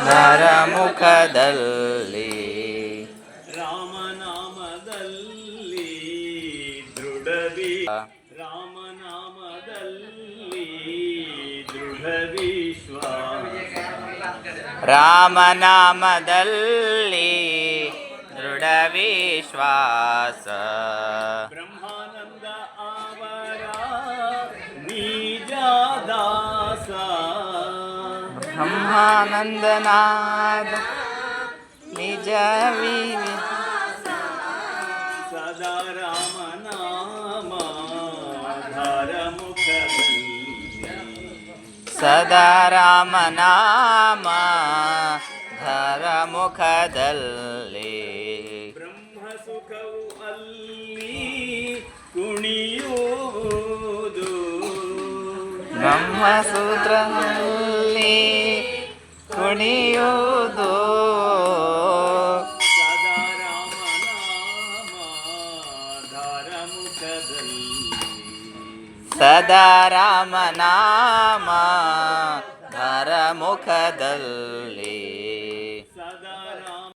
ನರಮುಖದಲ್ಲಿ ರಾಮನಾಮದಲ್ಲಿ ದೃಢವಿ ರಾಮನಾಮದಲ್ಲಿ ದೃಢ ವಿಶ್ವಾಸ ರಾಮನಾಮದಲ್ಲಿ ದೃಢ ವಿಶ್ವಾಸ ಬ್ರಹ್ಮಾನಂದ ಅವರ ನಿಜ ದಾಸ ಬ್ರಹ್ಮಾನಂದನಾದ ನಿಜ ಸದಾ ರಾಮನಾಮ ಧರ ಮುಖದಲ್ಲಿ ಸದಾ ರಾಮನಾಮ ಧರ ಮುಖದಲ್ಲಿ ಬ್ರಹ್ಮ ಸುಖವು ಅಲ್ಲಿ ಕುಣಿಯುವುದು ಬ್ರಹ್ಮಸೂತ್ರದಲ್ಲಿ ಕುಣಿಯುವುದು ಸದಾ ರಾಮನಾಮ ಧರ ಮುಖದಲ್ಲಿ ಸದಾ ರಾಮನಾಮ ಧರ ಮುಖದಲ್ಲಿ